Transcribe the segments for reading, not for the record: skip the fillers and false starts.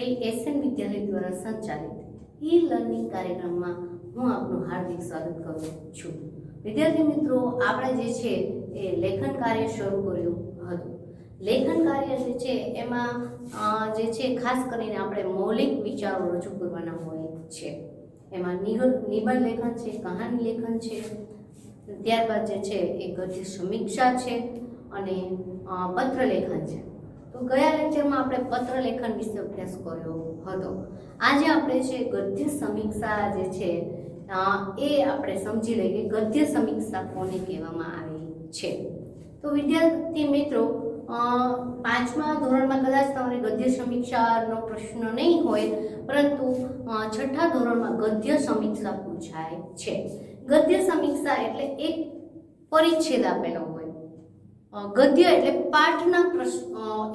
Shri SN વિદ્યાલય દ્વારા સંચાલિત e learning કાર્યક્રમમાં હું આપનું હાર્દિક સ્વાગત કરું છું। વિદ્યાર્થી મિત્રો, આપણે જે છે એ લેખન કાર્ય શરૂ કર્યું હતું। લેખન કાર્ય જે છે એમાં જે છે ખાસ કરીને આપણે મૌલિક વિચારો રજૂ કરવાના હોય છે। એમાં નિબંધ લેખન છે, કહાની લેખન છે, ત્યારબાદ જે છે એ ગદ્ય સમીક્ષા છે અને પત્ર લેખન છે। તો ગયા લેક્ચરમાં આપણે પત્ર લેખન વિશે અભ્યાસ કર્યો હતો। આજે આપણે છે ગદ્ય સમીક્ષા જે છે એ આપણે સમજી લઈએ કે ગદ્ય સમીક્ષા કોને કહેવામાં આવે છે। તો વિદ્યાર્થી મિત્રો, પાંચમા ધોરણમાં કદાચ તમારે ગદ્ય સમીક્ષાનો પ્રશ્ન નહીં હોય, પરંતુ છઠ્ઠા ધોરણમાં ગદ્ય સમીક્ષા પૂછાય છે। ગદ્ય સમીક્ષા એટલે એક પરિચ્છેદ આપેલો હોય, ગદ્ય એટલે પાઠના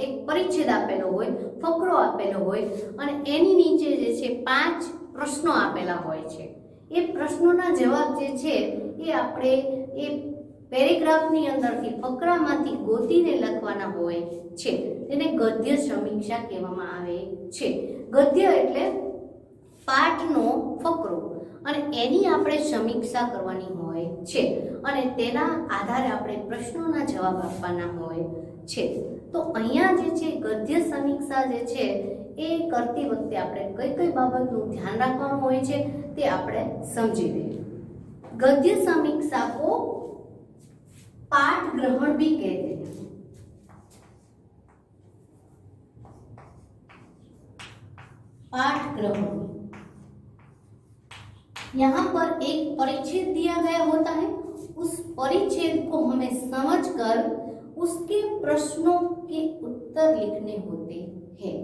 એક પરિચ્છેદ આપેલો હોય, ફકરો આપેલો હોય અને એની નીચે જે છે 5 પ્રશ્નો આપેલા હોય છે। એ પ્રશ્નોના જવાબ જે છે એ આપણે એ પેરેગ્રાફની અંદરથી ફકરામાંથી ગોતીને લખવાના હોય છે। તેને ગદ્ય સમીક્ષા કહેવામાં આવે છે। ગદ્ય એટલે પાઠનો ફકરો અને એની આપણે સમીક્ષા કરવાની હોય છે અને તેના આધારે આપણે પ્રશ્નોના જવાબ આપવાના હોય છે। તો અહીંયા જે છે ગદ્ય સમીક્ષા જે છે એ કરતી વખતે આપણે કઈ કઈ બાબતનું ધ્યાન રાખવાનું હોય છે તે આપણે સમજી લઈએ। गद्य समीक्षा को पाठ ग्रहण भी कहते हैं। पाठ ग्रहण, यहाँ पर एक परिच्छेद दिया गया होता है, उस परिच्छेद को हमें समझकर उसके प्रश्नों के उत्तर लिखने होते हैं।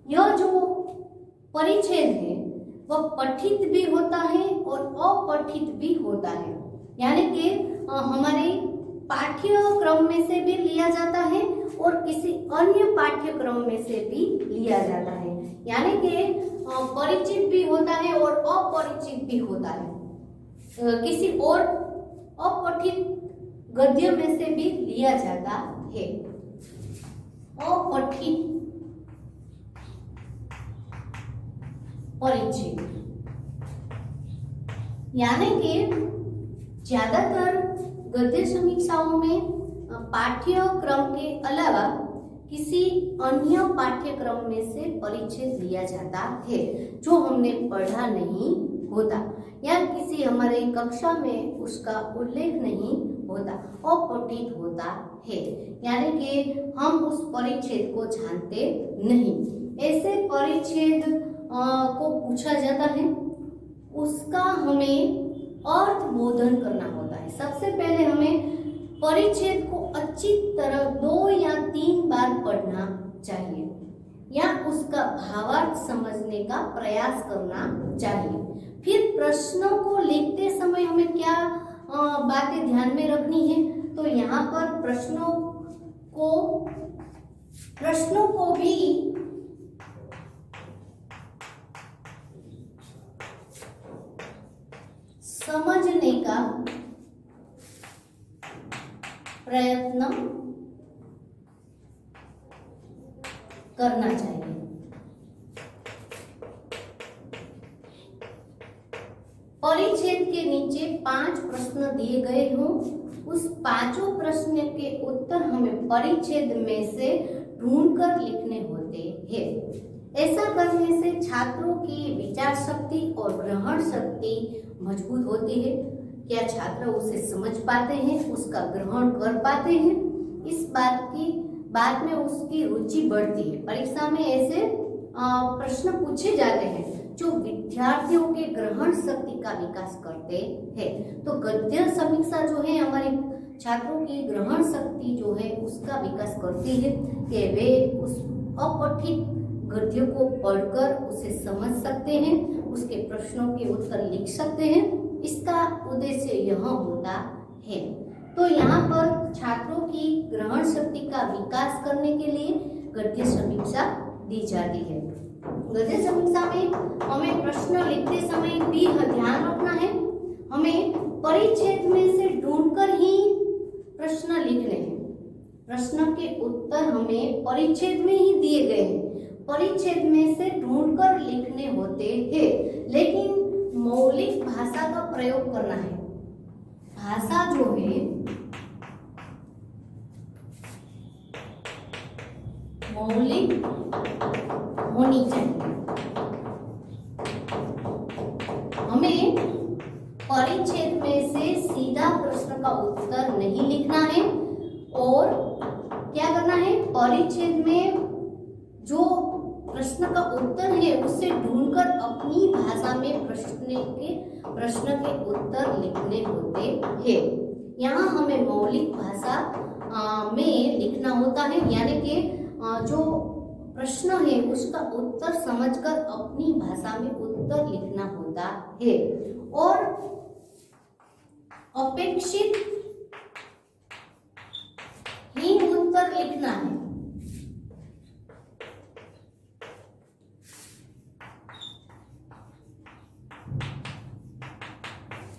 यह जो परिच्छेद है वह पठित भी होता है और अपठित भी होता है, यानी कि हमारे पाठ्यक्रम में से भी लिया जाता है और किसी अन्य पाठ्यक्रम में से भी लिया जाता है, यानी कि परिचित भी होता है और अपरिचित भी होता है। किसी और अपठित गद्य में से भी लिया जाता है। अपठित परिचित, यानी कि ज्यादातर गद्य समीक्षाओं में पाठ्यक्रम के अलावा किसी अन्य पाठ्यक्रम में से परिच्छेद लिया जाता है जो हमने पढ़ा नहीं होता या किसी हमारे कक्षा में उसका उल्लेख नहीं होता, अपठित होता है, यानी कि हम उस परिच्छेद को जानते नहीं। ऐसे परिच्छेद को पूछा जाता है, उसका हमें अर्थ बोधन करना होता है। सबसे पहले हमें परिच्छेद को अच्छी तरह 2 या 3 बार पढ़ना चाहिए या उसका भावार्थ समझने का प्रयास करना चाहिए। फिर प्रश्नों को लिखते समय हमें क्या बातें ध्यान में रखनी है, तो यहाँ पर प्रश्नों को भी समझने का प्रयत्न करना चाहिए। परिच्छेद के नीचे 5 प्रश्न दिए गए हों, उस 5 प्रश्न के उत्तर हमें परिच्छेद में से ढूंढकर लिखने होते हैं। ऐसा करने से छात्रों की विचार शक्ति और ग्रहण शक्ति मजबूत होती है। क्या छात्र उसे समझ पाते हैं, उसका ग्रहण कर पाते हैं, इस बात में उसकी रुचि बढ़ती है। परीक्षा में ऐसे प्रश्न पूछे जाते हैं जो विद्यार्थियों के ग्रहण शक्ति का विकास करते हैं। तो गद्य समीक्षा जो है हमारे छात्रों की ग्रहण शक्ति जो है उसका विकास करती है कि वे उस अपठित गद्य को पढ़कर उसे समझ सकते हैं, उसके प्रश्नों के उत्तर लिख सकते हैं। इसका उद्देश्य यह होता है। तो यहाँ पर छात्रों की ग्रहण शक्ति का विकास करने के लिए गद्य समीक्षा दी जाती है। गद्य समीक्षा में हमें प्रश्न लिखते समय भी ध्यान रखना है, हमें परिच्छेद में से ढूंढकर ही प्रश्न लिखने हैं। प्रश्न के उत्तर हमें परिच्छेद में ही दिए गए हैं, परिच्छेद में से ढूंढकर लिखने होते हैं, लेकिन मौलिक भाषा का प्रयोग करना है। भाषा जो है मौलिक होनी चाहिए। हमें परिच्छेद में से सीधा प्रश्न का उत्तर नहीं लिखना है और क्या करना है, परिच्छेद में जो प्रश्न का उत्तर है उससे ढूंढकर अपनी भाषा में प्रश्न के उत्तर लिखने होते हैं। यहाँ हमें मौलिक भाषा में लिखना होता है, यानी कि जो प्रश्न है उसका उत्तर समझकर अपनी भाषा में उत्तर लिखना होता है और अपेक्षित ही उत्तर लिखना है।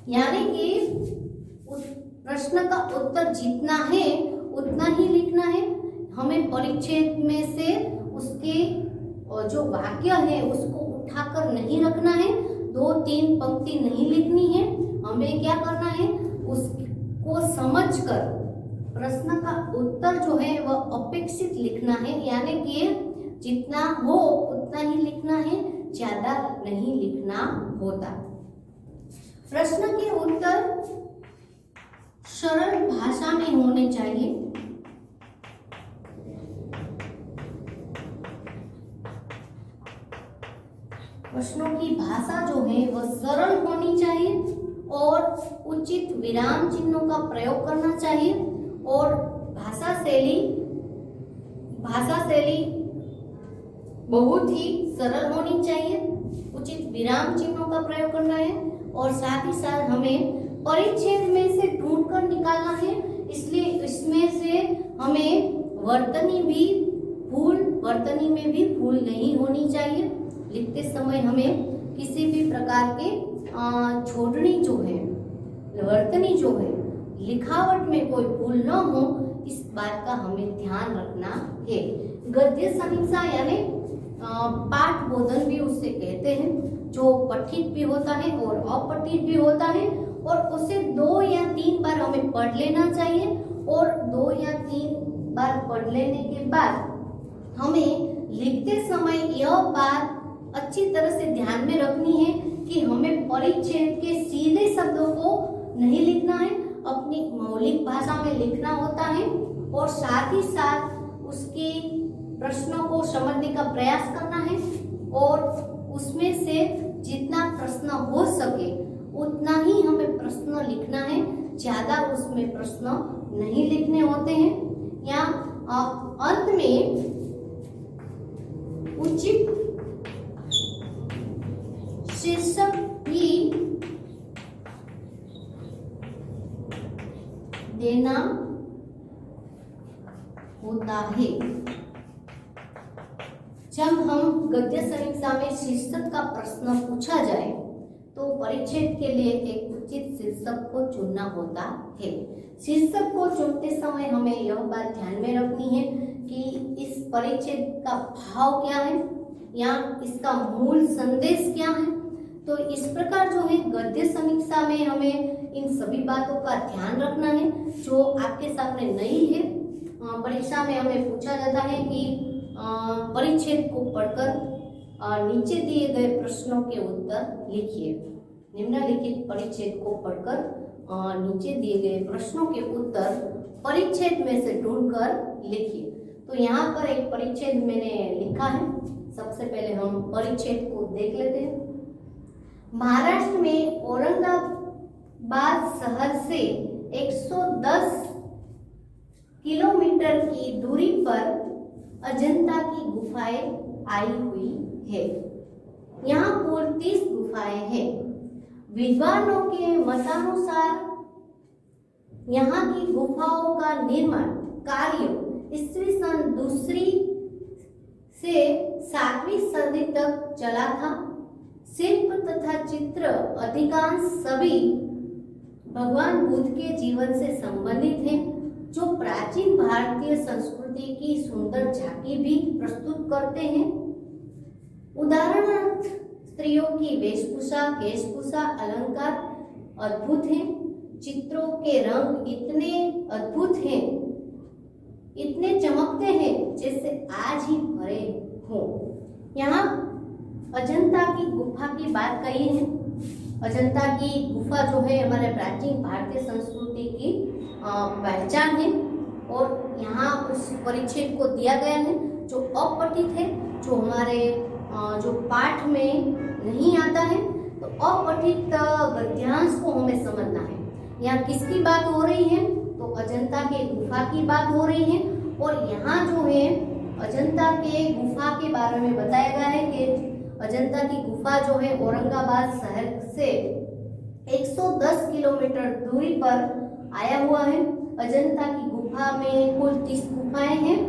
यानी कि प्रश्न का उत्तर जितना है उतना ही लिखना है। हमें परिच्छेद में से उसके जो वाक्य है उसको उठाकर नहीं रखना है, 2-3 पंक्ति नहीं लिखनी है। हमें क्या करना है, उसको समझकर प्रश्न का उत्तर जो है वह अपेक्षित लिखना है, यानी कि जितना हो उतना ही लिखना है, ज्यादा नहीं लिखना होता। प्रश्न के उत्तर सरल भाषा में होने चाहिए। प्रश्नों की भाषा जो है वह सरल होनी चाहिए और उचित विराम चिन्हों का प्रयोग करना चाहिए और भाषा शैली बहुत ही सरल होनी चाहिए। उचित विराम चिन्हों का प्रयोग करना है और साथ ही साथ हमें परिच्छेद में से ढूंढकर निकालना है, इसलिए इसमें से हमें वर्तनी में भी भूल नहीं होनी चाहिए। लिखते समय हमें किसी भी प्रकार के छोड़नी जो है, वर्तनी जो है, लिखावट में कोई भूल न हो, इस बात का हमें ध्यान रखना है। गद्य समीक्षा यानी पाठ बोधन भी उससे कहते हैं, जो पठित भी होता है और अपठित भी होता है और उसे 2 या 3 बार हमें पढ़ लेना चाहिए और 2 या 3 बार पढ़ लेने के बाद हमें लिखते समय यह बात अच्छी तरह से ध्यान में रखनी है कि हमें परिच्छेद के सीधे शब्दों को नहीं लिखना है, अपनी मौलिक भाषा में लिखना होता है और साथ ही साथ उसके प्रश्नों को समझने का प्रयास करना है और उसमें से जितना प्रश्न हो सके उतना ही हमें प्रश्न लिखना है, ज्यादा उसमें प्रश्न नहीं लिखने होते हैं। या अंत में उचित शीर्षक भी देना होता है। जब हम गद्य समीक्षा में शीर्षक का प्रश्न पूछा जाए तो परिच्छेद के लिए एक उचित शीर्षक को चुनना होता है। शीर्षक को चुनते समय हमें यह बात ध्यान में रखनी है कि इस परिच्छेद का भाव क्या है या इसका मूल संदेश क्या है। तो इस प्रकार जो है गद्य समीक्षा में हमें इन सभी बातों का ध्यान रखना है जो आपके सामने नहीं है। परीक्षा में हमें पूछा जाता है कि परिच्छेद को पढ़कर नीचे दिए गए प्रश्नों के उत्तर लिखिए। निम्नलिखित परिच्छेद को पढ़कर नीचे दिए गए प्रश्नों के उत्तर परिच्छेद में से ढूंढकर लिखिए। तो यहाँ पर एक परिच्छेद मैंने लिखा है। सबसे पहले हम परिच्छेद को देख लेते हैं। महाराष्ट्र में औरंगाबाद शहर से 110 किलोमीटर की दूरी पर अजंता की गुफाएं आई हुई है। यहाँ कुल 30 गुफाएं हैं। विद्वानों के मतानुसार यहाँ की गुफाओं का निर्माण कार्य ईस्वी सन 2री से 7वीं सदी तक चला था। शिल्प तथा चित्र अधिकांश सभी भगवान बुद्ध के जीवन से संबंधित हैं, जो प्राचीन भारतीय संस्कृति की सुंदर झांकी भी प्रस्तुत करते हैं। उदाहरणार्थ स्त्रियों की वेशभूषा, केशभूषा, अलंकार अद्भुत हैं। चित्रों के रंग इतने अद्भुत हैं, इतने चमकते हैं जैसे आज ही भरे हों। यहाँ अजंता की गुफा की बात कही है। अजंता की गुफा जो है हमारे प्राचीन भारतीय संस्कृति की पहचान है और यहाँ उस परिच्छेद को दिया गया है जो अपठित है, जो हमारे जो पाठ में नहीं आता है। तो अपठित गद्यांश को हमें समझना है। यहाँ किसकी बात हो रही है? तो अजंता के गुफा की बात हो रही है और यहाँ जो है अजंता के गुफा के बारे में बताया गया है कि अजंता की गुफा जो है औरंगाबाद शहर से 110 किलोमीटर दूरी पर आया हुआ है। अजंता की गुफा में कुल 30 गुफाएं हैं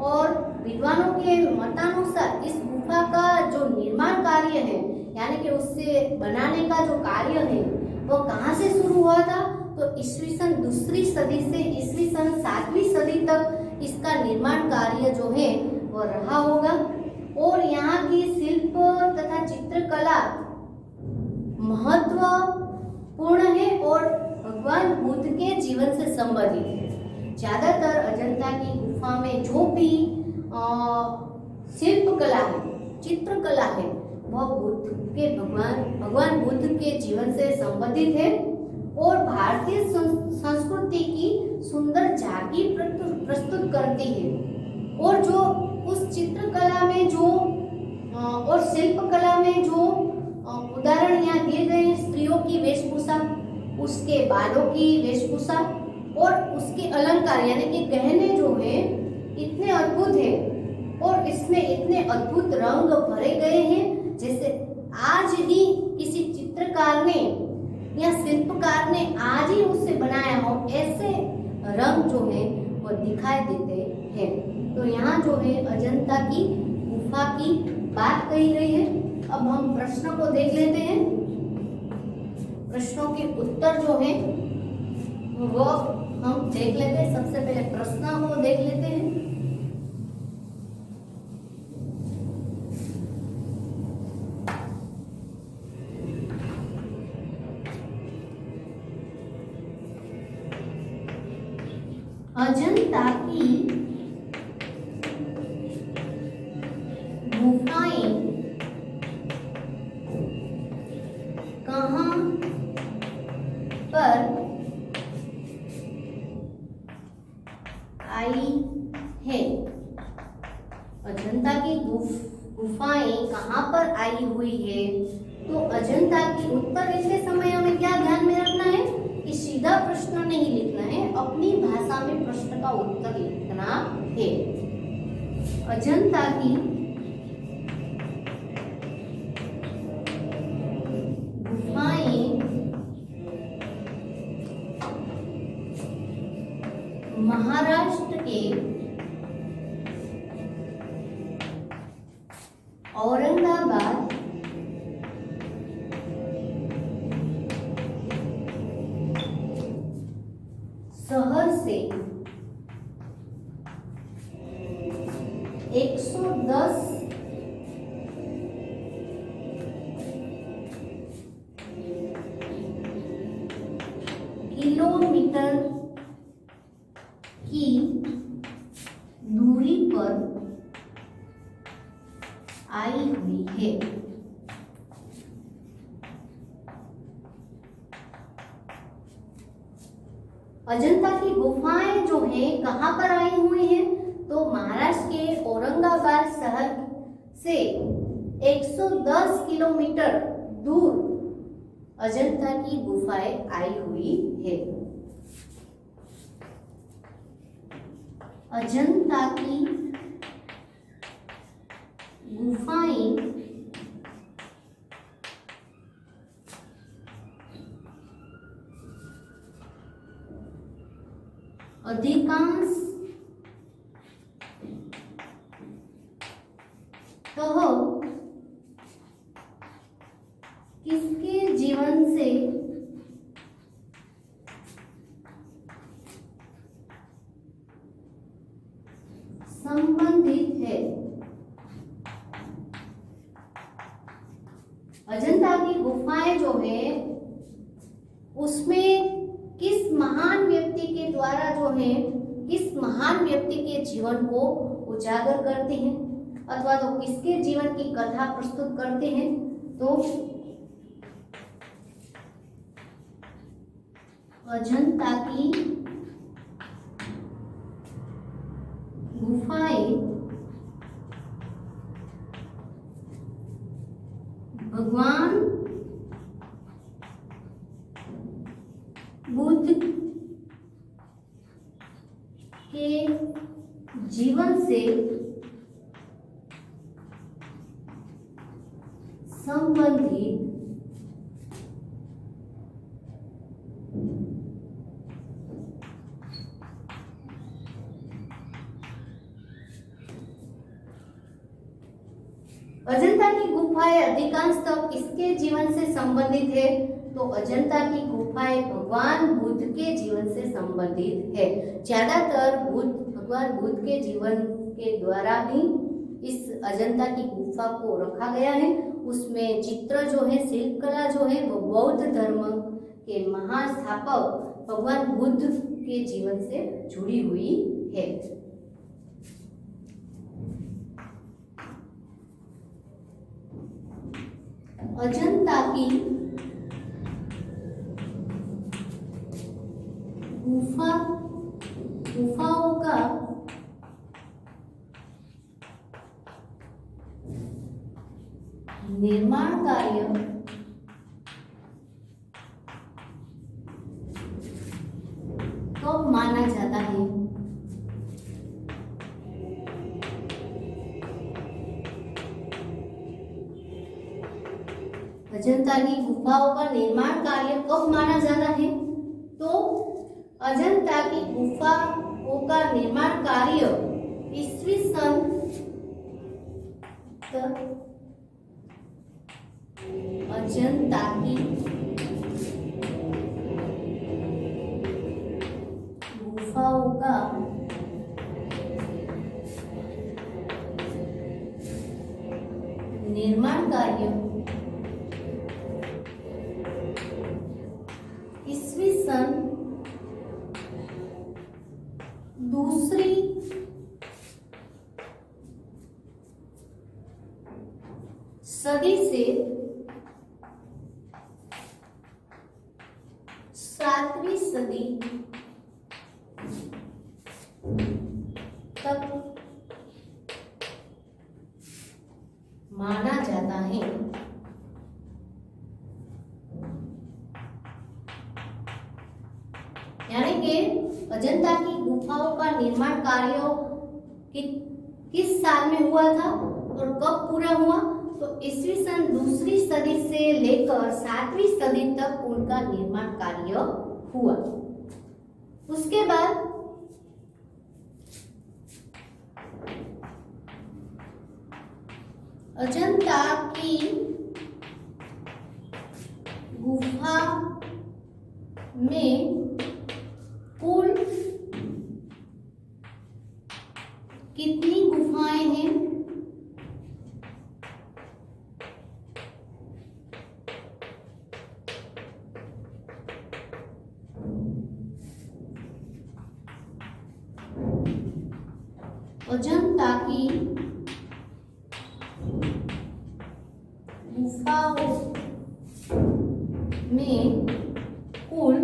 और विद्वानों के मतानुसार इस गुफा का जो निर्माण कार्य है, यानी कि उससे बनाने का जो कार्य है वो कहाँ से शुरू हुआ था? तो ईस्वी सन 2री सदी से ईस्वी सन 7वीं सदी तक इसका निर्माण कार्य जो है वो रहा होगा। और यहाँ की शिल्प तथा चित्रकला महत्वपूर्ण है और भगवान बुद्ध के जीवन से संबंधित है। ज्यादातर अजंता की गुफा में जो भी शिल्प कला है, चित्रकला है, वह बुद्ध के भगवान बुद्ध के जीवन से संबंधित है और भारतीय संस्कृति की सुंदर झांकी प्रस्तुत करती है। और जो उस चित्रकला में जो और शिल्प कला में जो उदाहरण यहाँ दिए गए हैं, स्त्रियों की वेशभूषा, उसके बालों की वेशभूषा और उसके अलंकार यानी कि गहने जो हैं इतने अद्भुत हैं और इसमें इतने अद्भुत रंग भरे गए हैं जैसे आज ही किसी चित्रकार ने या शिल्पकार ने आज ही उससे बनाया हो, ऐसे रंग जो है वो दिखाई देते हैं। तो यहाँ जो है अजंता की गुफा की बात कही गई है। अब हम प्रश्नों को देख लेते हैं। प्रश्नों के उत्तर जो है वो हम देख लेते हैं। सबसे पहले प्रश्नों को देख लेते हैं। अजंता की गुफाएं कहाँ पर आई है? अजंता की गुफाएं कहाँ पर आई हुई है? तो अजंता की उत्तर लिखते समय हमें क्या ध्यान में रखना है कि सीधा प्रश्न नहीं लिखना है, अपनी भाषा में प्रश्न का उत्तर लिखना है। अजंता की गुफाएं महाराष्ट्र के औरंगाबाद शहर से 110 किलोमीटर की दूरी पर आई हुई है। अजंता की गुफाएं जो हैं कहाँ पर आई हुई हैं? तो महाराष्ट्र के औरंगाबाद शहर से 110 किलोमीटर दूर अजंता की गुफाएं आई हुई है। अजंता की गुफाएं अधिकांश किसके जीवन से संबंधित है? अजंता की गुफाएं जो है उसमें किस महान व्यक्ति के द्वारा जो है किस महान व्यक्ति के जीवन को उजागर करते हैं अथवा तो किसके जीवन की कथा प्रस्तुत करते हैं, तो अजंता की गुफाएं भगवान बुद्ध के जीवन से संबंधित अजंता की गुफाएं अधिकांशतः किसके जीवन से संबंधित है, तो अजंता की गुफाएं भगवान बुद्ध के जीवन से संबंधित है। ज्यादातर भगवान बुद्ध के जीवन के द्वारा ही इस अजंता की गुफा को रखा गया है। उसमें चित्र जो है, शिल्पकला जो है वो बौद्ध धर्म के महान स्थापक भगवान बुद्ध के जीवन से जुड़ी हुई है। अजंता की गुफाओं का निर्माण कार्य कब माना जाता है, अजंता की गुफाओं का निर्माण कार्य कब माना जाता है, तो अजंता की गुफाओं का निर्माण कार्य ईस्वी सन अजंता की गुफाओं का निर्माण कार्य ईस्वी सन दूसरी सदी से 7वीं सदी तक माना जाता है। यानी कि अजंता की गुफाओं का निर्माण कार्य किस साल में हुआ था और कब पूरा हुआ, तो ईस्वी सन दूसरी सदी से लेकर 7वीं सदी तक उनका निर्माण कार्य हुआ। उसके बाद अजंता की गुफा में कुल कितनी गुफाएं हैं, अजंता की गुफाओं में कुल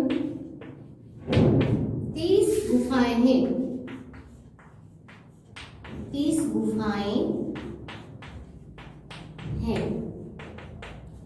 30 गुफाएं हैं। 30 गुफाएं हैं।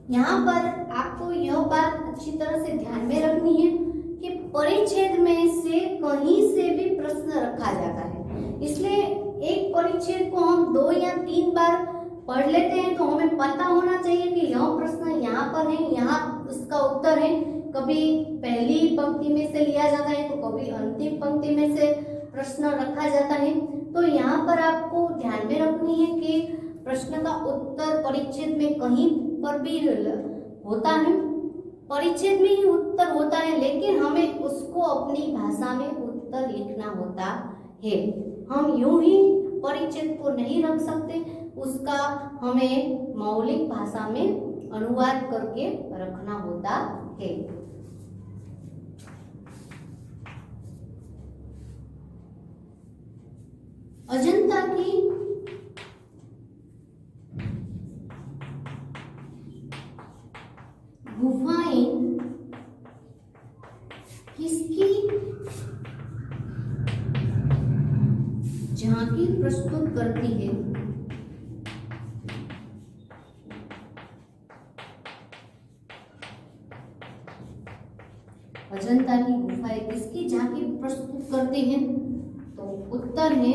यहाँ पर आपको यह बात अच्छी तरह से ध्यान में रखनी है कि परिच्छेद में से कहीं से भी प्रश्न रखा जाता है, इसलिए एक परिच्छेद को हम 2 या 3 बार पढ़ लेते हैं तो हमें पता होना चाहिए कि यह प्रश्न यहाँ पर है, यहाँ इसका उत्तर है। कभी पहली पंक्ति में से लिया जाता है तो कभी अंतिम पंक्ति में से प्रश्न रखा जाता है। तो यहाँ पर आपको ध्यान में रखनी है कि प्रश्न का उत्तर परिच्छेद में कहीं पर भी होता है, परिच्छेद में ही उत्तर होता है, लेकिन हमें उसको अपनी भाषा में उत्तर लिखना होता है। हम यूं ही परिच्छेद को नहीं रख सकते, उसका हमें मौलिक भाषा में अनुवाद करके रखना होता है। अजंता की गुफाएं किसकी झांकी प्रस्तुत करती है? अजंता की गुफाएं किसकी झांकी प्रस्तुत करती हैं? तो उत्तर है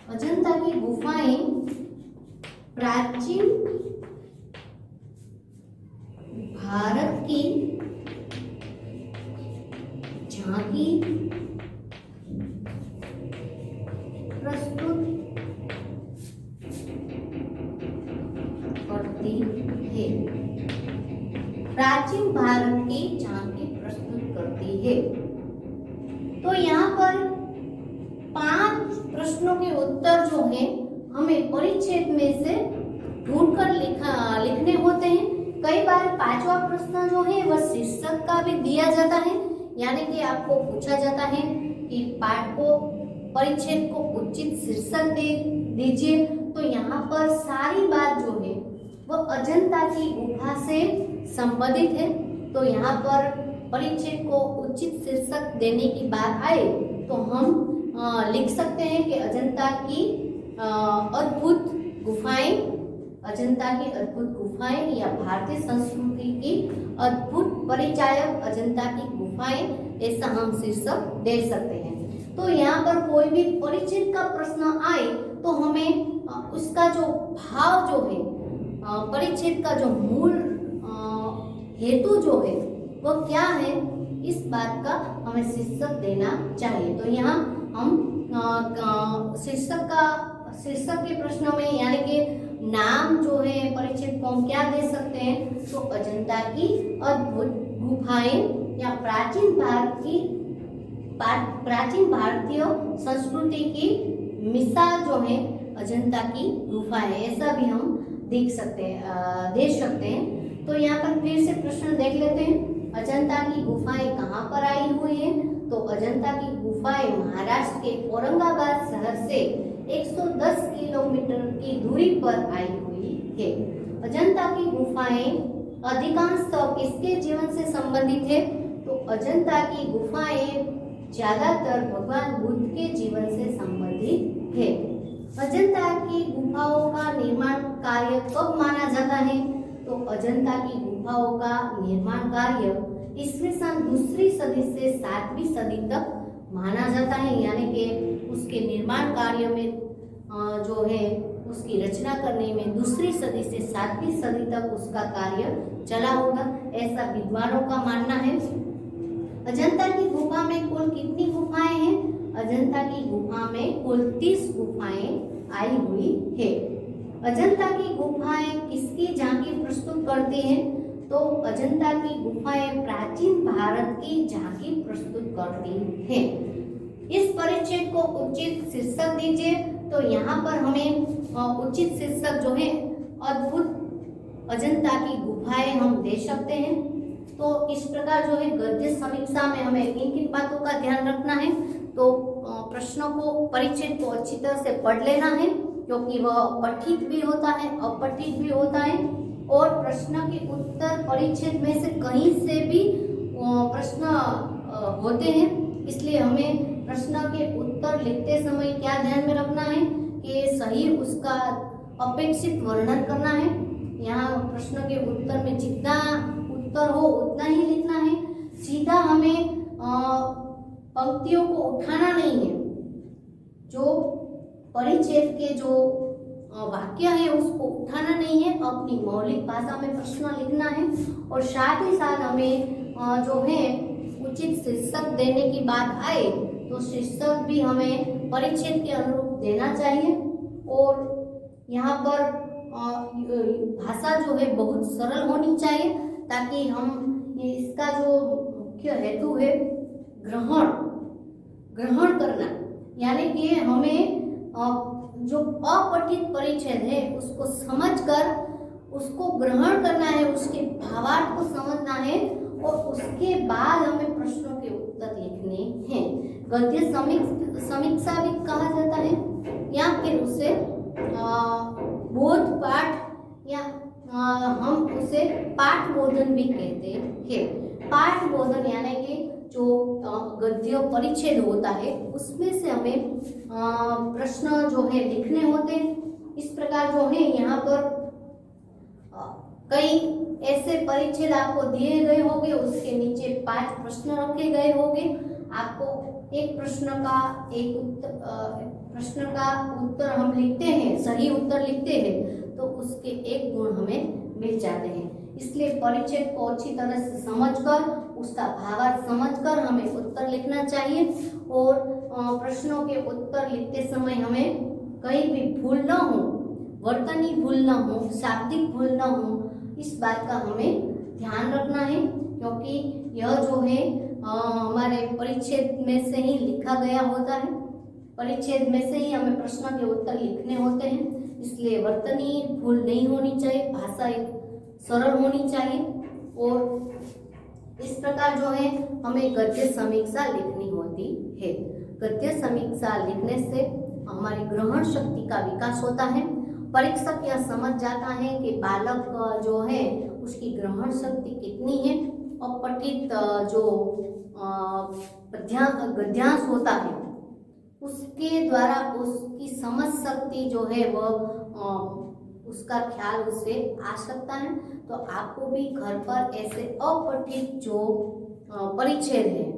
अजंता की गुफाएं प्राचीन भारत की झांकी प्रस्तुत करती है। प्राचीन भारत की झांकी प्रस्तुत करती है। तो यहाँ पर 5 प्रश्नों के उत्तर जो है हमें परिच्छेद में से ढूंढकर लिखने होते हैं। कई बार 5वां प्रश्न जो है वह शीर्षक का भी दिया जाता है, यानी कि आपको पूछा जाता है कि पाठ को परिच्छेद को उचित शीर्षक दीजिए। तो यहाँ पर सारी बात जो है वह अजंता की गुफा से संबंधित है। तो यहाँ पर परिच्छेद को उचित शीर्षक देने की बात आए तो हम लिख सकते हैं कि अजंता की अद्भुत गुफाएं, अजंता की अद्भुत गुफाएं या भारतीय संस्कृति की अद्भुत परिचायक अजंता की गुफाएं, ऐसा हम शीर्षक दे सकते हैं। तो यहाँ पर कोई भी परिचित का प्रश्न आए तो हमें उसका जो भाव जो है, परिच्छेद का जो मूल हेतु जो है वह क्या है, इस बात का हमें शीर्षक देना चाहिए। तो यहाँ हम शीर्षक के प्रश्नों में यानी कि नाम जो है परिच्छेद को हम क्या दे सकते हैं, तो अजंता की अद्भुत गुफाएं या प्राचीन भारतीय संस्कृति की मिसाल जो है अजंता की गुफाएं, ऐसा भी हम दे सकते हैं। तो यहाँ पर फिर से प्रश्न देख लेते हैं। अजंता की गुफाएं कहाँ पर आई हुई है? तो अजंता की गुफाएं महाराष्ट्र के औरंगाबाद शहर से 110 किलोमीटर की दूरी पर आई हुई है। अजंता की गुफाएं अधिकांशतः किसके जीवन से संबंधित है? तो अजंता की गुफाएं ज्यादातर भगवान बुद्ध के जीवन से संबंधित है। अजंता की गुफाओं का निर्माण कार्य कब माना जाता है? तो अजंता की गुफाओं का निर्माण कार्य ईस्वी सन 2री सदी से 7वीं सदी तक माना जाता है, यानी कि उसके निर्माण कार्य में जो है उसकी रचना करने में 2री सदी से 7वीं सदी तक उसका कार्य चला होगा, ऐसा विद्वानों का मानना है। अजंता की गुफा में कुल कितनी गुफाएं हैं? अजंता की गुफा में कुल 30 गुफाएं आई हुई है। अजंता की गुफाएं किसकी झांकी प्रस्तुत करती हैं? तो अजंता की गुफाएं प्राचीन भारत की झांकी प्रस्तुत करती हैं। इस परिच्छेद को उचित शीर्षक दीजिए। तो यहाँ पर हमें उचित शीर्षक जो है अद्भुत अजंता की गुफाएं हम दे सकते हैं। तो इस प्रकार जो है गद्य समीक्षा में हमें किन किन बातों का ध्यान रखना है? तो प्रश्नों को परिच्छेद को अच्छी तरह से पढ़ लेना है, क्योंकि वह पठित भी होता है, अपठित भी होता है, और प्रश्न के उत्तर परिच्छेद में से कहीं से भी प्रश्न होते हैं। इसलिए हमें प्रश्न के उत्तर लिखते समय क्या ध्यान में रखना है कि सही उसका अपेक्षित वर्णन करना है। यहाँ प्रश्न के उत्तर में जितना उत्तर हो उतना ही लिखना है। सीधा हमें पंक्तियों को उठाना नहीं है। जो परिच्छेद के जो वाक्य है उसको उठाना नहीं है, अपनी मौलिक भाषा में प्रश्न लिखना है। और साथ ही साथ हमें जो है उचित शीर्षक देने की बात आए तो शीर्षक भी हमें परिच्छेद के अनुरूप देना चाहिए। और यहाँ पर भाषा जो है बहुत सरल होनी चाहिए, ताकि हम इसका जो मुख्य हेतु है ग्रहण ग्रहण करना, यानी कि हमें जो अपठित परिच्छेद है उसको समझकर उसको ग्रहण करना है, उसके भावार्थ को समझना है और उसके बाद हमें प्रश्नों के उत्तर लिखने हैं। गद्य समीक्षा भी कहा जाता है या फिर उसे बोध पाठ या हम उसे पाठ बोधन भी कहते हैं। पाठ बोधन यानी कि जो गद्य परिच्छेद होता है उसमें से हमें प्रश्न जो है लिखने होते हैं। इस प्रकार जो है यहाँ पर कई ऐसे परिच्छेद आपको दिए गए होंगे, उसके नीचे 5 प्रश्न रखे गए होंगे। आपको एक प्रश्न का उत्तर हम लिखते हैं, सही उत्तर लिखते हैं तो उसके 1 गुण हमें मिल जाते हैं। इसलिए परिच्छेद को अच्छी तरह से समझकर उसका भावार्थ समझकर हमें उत्तर लिखना चाहिए और प्रश्नों के उत्तर लिखते समय हमें कहीं भी भूल न हो, वर्तनी भूल न हो, शाब्दिक भूल न हो, इस बात का हमें ध्यान रखना है, क्योंकि यह जो है हमारे परिच्छेद में से ही लिखा गया होता है। परिच्छेद में से ही हमें प्रश्न के उत्तर लिखने होते हैं, इसलिए वर्तनी भूल नहीं होनी चाहिए, भाषा एक सरल होनी चाहिए और इस प्रकार जो है हमें गद्य समीक्षा लिखनी होती है। गद्य समीक्षा लिखने से हमारी ग्रहण शक्ति का विकास होता है। परीक्षक यह समझ जाता है कि बालक जो है उसकी ग्रहण शक्ति कितनी है और पठित जो गद्यांश होता है उसके द्वारा उसकी समझ शक्ति जो है वह उसका ख्याल उससे आ सकता है। तो आपको भी घर पर ऐसे अपठित जो परिच्छेद है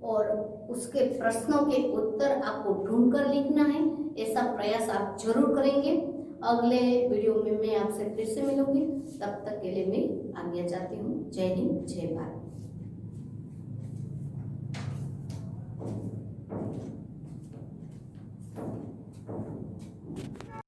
और उसके प्रश्नों के उत्तर आपको ढूंढकर लिखना है, ऐसा प्रयास आप जरूर करेंगे। अगले वीडियो में मैं आपसे फिर से मिलूंगी, तब तक के लिए मैं आज्ञा चाहती हूँ। जय हिंद, जय भारत।